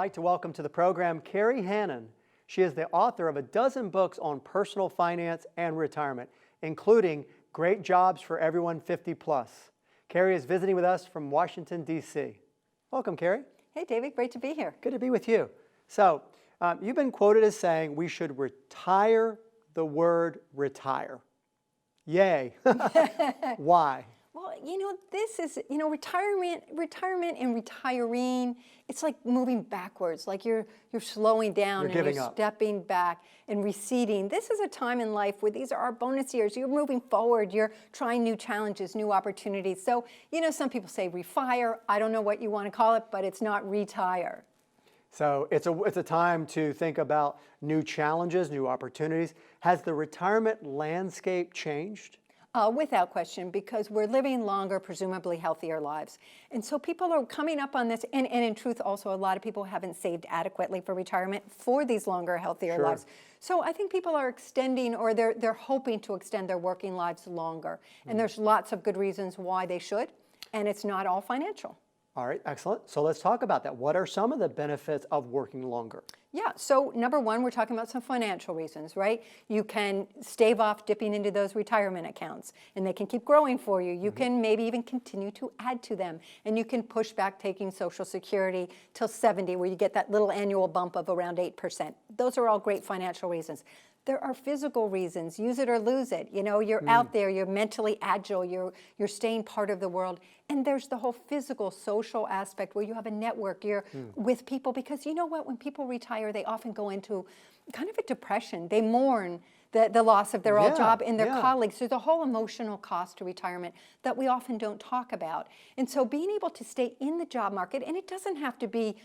like to welcome to the program Kerry Hannon. She is the author of a dozen books on personal finance and retirement, including Great Jobs for Everyone 50 Plus. Kerry is visiting with us from Washington, D.C. Welcome, Kerry. Hey, David. Great to be here. Good to be with you. So, you've been quoted as saying we should retire the word retire. Yay. Why? Well, this is, retirement and retiring, it's like moving backwards, like you're slowing down and you're stepping back and receding. This is a time in life where these are our bonus years. You're moving forward. You're trying new challenges, new opportunities. So, some people say refire. I don't know what you want to call it, but it's not retire. So it's a time to think about new challenges, new opportunities. Has the retirement landscape changed? Without question, because we're living longer, presumably healthier lives. And so people are coming up on this, and in truth also a lot of people haven't saved adequately for retirement for these longer, healthier lives. So I think people are extending, or they're hoping to extend their working lives longer. And there's lots of good reasons why they should, and it's not all financial. All right, excellent. So let's talk about that. What are some of the benefits of working longer? Yeah, so number one, we're talking about some financial reasons, right? You can stave off dipping into those retirement accounts, and they can keep growing for you. You can maybe even continue to add to them, and you can push back taking Social Security till 70, where you get that little annual bump of around 8%. Those are all great financial reasons. There are physical reasons, use it or lose it. You're out there, you're mentally agile, you're staying part of the world. And there's the whole physical, social aspect where you have a network, you're with people. Because you know what, when people retire, they often go into kind of a depression. They mourn the loss of their old job and their colleagues. There's a whole emotional cost to retirement that we often don't talk about. And so being able to stay in the job market, and it doesn't have to be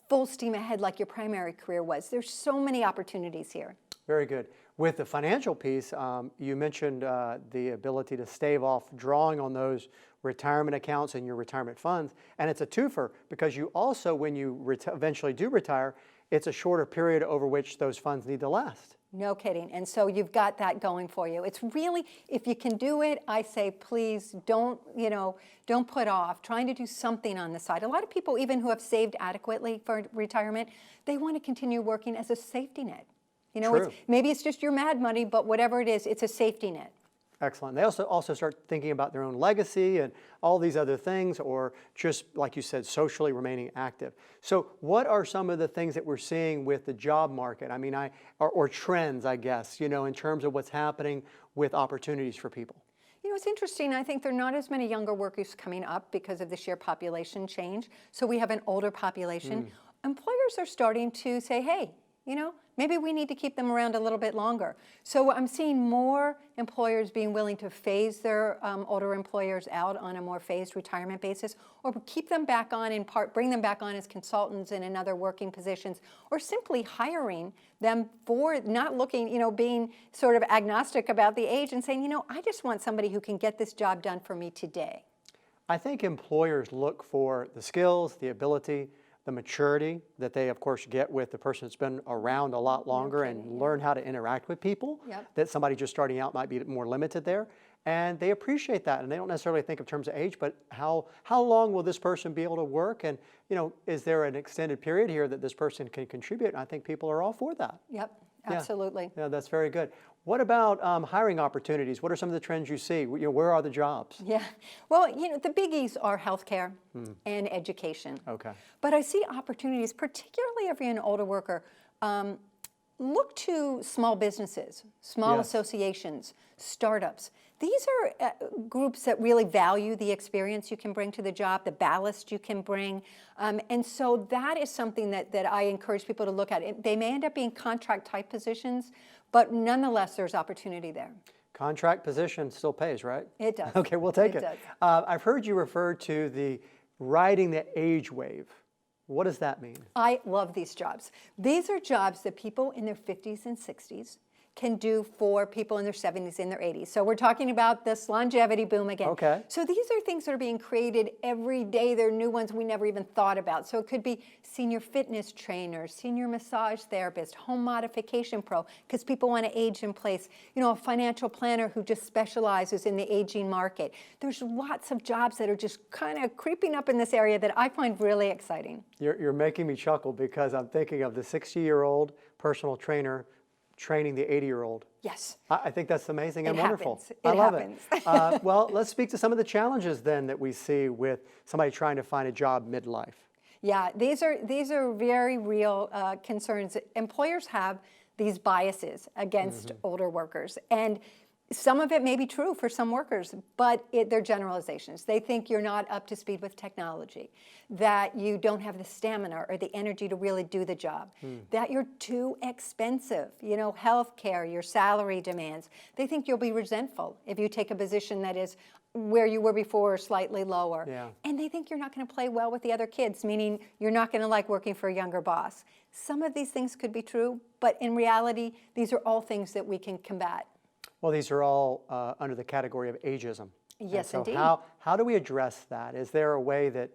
full steam ahead like your primary career was. There's so many opportunities here. Very good. With the financial piece, you mentioned the ability to stave off drawing on those retirement accounts and your retirement funds. And it's a twofer because you also, when you eventually do retire, it's a shorter period over which those funds need to last. No kidding. And so you've got that going for you. It's really, if you can do it, I say, please don't put off trying to do something on the side. A lot of people, even who have saved adequately for retirement, they want to continue working as a safety net. Maybe it's just your mad money, but whatever it is, it's a safety net. Excellent. They also start thinking about their own legacy and all these other things, or just, like you said, socially remaining active. So what are some of the things that we're seeing with the job market? I mean, or trends, I guess, in terms of what's happening with opportunities for people? It's interesting. I think there are not as many younger workers coming up because of the sheer population change. So we have an older population. Employers are starting to say, hey, maybe we need to keep them around a little bit longer. So I'm seeing more employers being willing to phase their older employers out on a more phased retirement basis, or keep them back on in part, bring them back on as consultants and in other working positions, or simply hiring them for not looking, being sort of agnostic about the age and saying, I just want somebody who can get this job done for me today. I think employers look for the skills, the ability, the maturity that they, of course, get with the person that's been around a lot longer and learn how to interact with people, that somebody just starting out might be more limited there. And they appreciate that. And they don't necessarily think in terms of age, but how long will this person be able to work? And, is there an extended period here that this person can contribute? And I think people are all for that. Yep, absolutely. Yeah, that's very good. What about hiring opportunities? What are some of the trends you see? Where are the jobs? Yeah, well, the biggies are healthcare and education. Okay. But I see opportunities, particularly if you're an older worker. Look to small businesses, small associations, startups. These are groups that really value the experience you can bring to the job, the ballast you can bring. And so that is something that I encourage people to look at. They may end up being contract type positions, but nonetheless, there's opportunity there. Contract position still pays, right? It does. Okay, we'll take it. Does. I've heard you refer to the riding the age wave. What does that mean? I love these jobs. These are jobs that people in their 50s and 60s can do for people in their 70s and their 80s. So we're talking about this longevity boom again. Okay. So these are things that are being created every day. They're new ones we never even thought about. So it could be senior fitness trainers, senior massage therapist, home modification pro, because people want to age in place. You know, a financial planner who just specializes in the aging market. There's lots of jobs that are just kind of creeping up in this area that I find really exciting. You're making me chuckle because I'm thinking of the 60-year-old personal trainer training the 80-year-old. Yes. I think that's amazing and wonderful. Happens. I love happens. it. Well, let's speak to some of the challenges then that we see with somebody trying to find a job midlife. Yeah, these are very real concerns. Employers have these biases against older workers, and some of it may be true for some workers, but they're generalizations. They think you're not up to speed with technology, that you don't have the stamina or the energy to really do the job, that you're too expensive, you know, health care, your salary demands. They think you'll be resentful if you take a position that is where you were before or slightly lower. Yeah. And they think you're not going to play well with the other kids, meaning you're not going to like working for a younger boss. Some of these things could be true, but in reality, these are all things that we can combat. Well, these are all under the category of ageism. Yes, so indeed. How do we address that? Is there a way that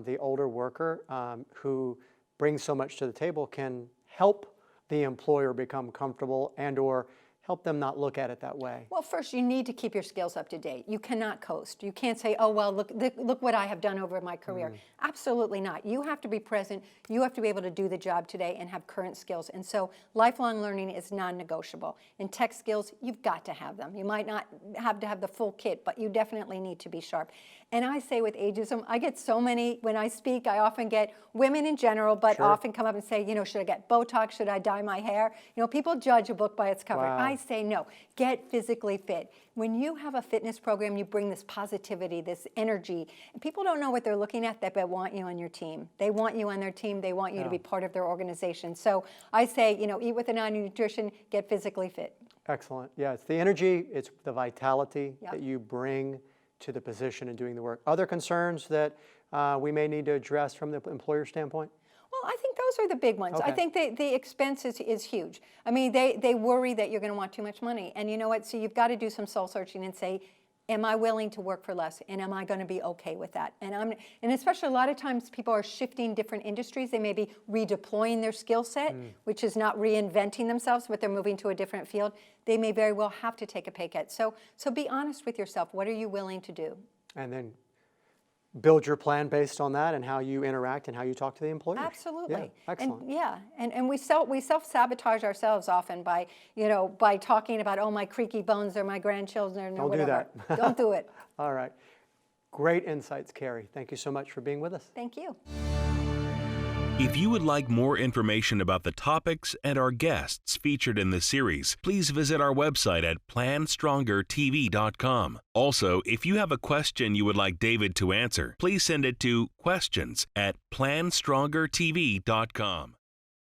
the older worker who brings so much to the table can help the employer become comfortable and or help them not look at it that way? Well, first, you need to keep your skills up to date. You cannot coast. You can't say, oh, well, look what I have done over my career. Absolutely not. You have to be present. You have to be able to do the job today and have current skills. And so lifelong learning is non-negotiable. In tech skills, you've got to have them. You might not have to have the full kit, but you definitely need to be sharp. And I say with ageism, I get so many, when I speak, I often get women in general, but often come up and say, you know, should I get Botox? Should I dye my hair? You know, people judge a book by its cover. Wow. I say no, get physically fit. When you have a fitness program, you bring this positivity, this energy, and people don't know what they're looking at, that they want you on your team. They want you on their team. They want you to be part of their organization. So I say, you know, eat with an eye on nutrition, get physically fit. Excellent. Yeah, it's the energy, it's the vitality that you bring to the position and doing the work. Other concerns that we may need to address from the employer standpoint? Well, I think those are the big ones. Okay. I think the expense is huge. I mean, they worry that you're going to want too much money. And you know what? So you've got to do some soul searching and say, am I willing to work for less? And am I going to be okay with that? And especially a lot of times people are shifting different industries. They may be redeploying their skill set, which is not reinventing themselves, but they're moving to a different field. They may very well have to take a pay cut. So be honest with yourself. What are you willing to do? And then build your plan based on that and how you interact and how you talk to the employer. Absolutely. Yeah, excellent. And we self-sabotage ourselves often by, you know, by talking about, oh, my creaky bones or my grandchildren or whatever. Don't do that. Don't do it. All right. Great insights, Kerry. Thank you so much for being with us. Thank you. If you would like more information about the topics and our guests featured in this series, please visit our website at PlanStrongerTV.com. Also, if you have a question you would like David to answer, please send it to questions@PlanStrongerTV.com.